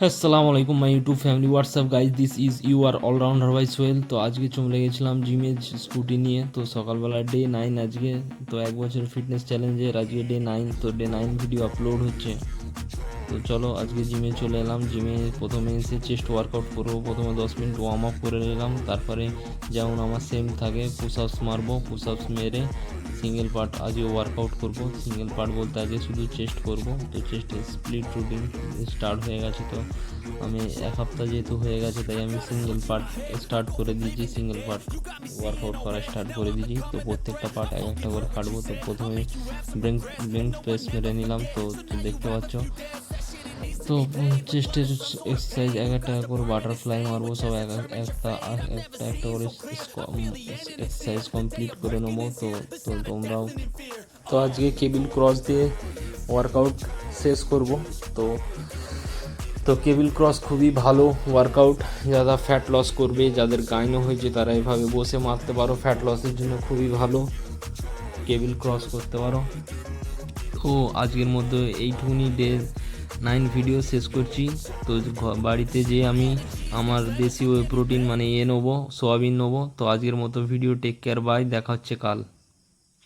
আসসালামু আলাইকুম my YouTube family, WhatsApp guys, this is you are allrounder by Sohel. তো আজকে চলে গেছিলাম জিমে স্কুটি নিয়ে। তো সকালবেলা ডে 9 আজকে। তো 1 বছর ফিটনেস চ্যালেঞ্জের আজকে ডে 9। তো ডে 9 ভিডিও আপলোড হচ্ছে। তো চলো আজকে জিমে চলে এলাম। জিমে প্রথমে এসে চেস্ট ওয়ার্কআউট করবো। প্রথমে 10 মিনিট ওয়ার্ম আপ করে নিলাম। তারপরে যেমন আমার সেম থাকে পুশ আপস মারবো। পুশ আপস মেরে সিঙ্গেল পার্ট আজকে ওয়ার্কআউট করব। সিঙ্গেল পার্ট বলতে আজকে শুধু চেস্ট করব। তো চেস্টের স্প্লিট রুটিন স্টার্ট হয়ে গেছে। তো আমি 1 সপ্তাহ যেহেতু হয়ে গেছে তাই আমি সিঙ্গেল পার্ট স্টার্ট করে দিয়েছি। সিঙ্গেল পার্ট ওয়ার্কআউট করা স্টার্ট করে দিয়েছি। তো প্রত্যেকটা পার্ট এক একটা করে কাটবো। তো প্রথমে বেঞ্চ প্রেস মেরে নিলাম। তো দেখতে পাচ্ছ। তো চেস্টের এক্সারসাইজ এক একটা করে বাটারফ্লাই মারবো। সব একটা একটা একটা করে এক্সারসাইজ কমপ্লিট করে নেবো। তো তো তোমরাও। তো আজকে কেবিল ক্রস দিয়ে ওয়ার্কআউট শেষ করব। তো তো কেবিল ক্রস খুবই ভালো ওয়ার্কআউট। যারা ফ্যাট লস করবে, যাদের গাইনো হয়েছে, তারা এভাবে বসে মারতে পারো। ফ্যাট লসের জন্য খুবই ভালো, কেবিল ক্রস করতে পারো। তো আজকের মধ্যে এইটুকুনি ডে 9 ভিডিও শেষ করছি। তো বাড়িতে যে আমি আমার দেশি ওয়ে প্রোটিন মানে নেবো, সোয়াবিন নেবো। তো আজকের মতো ভিডিও, টেক কেয়ার, বাই, দেখা হচ্ছে কাল।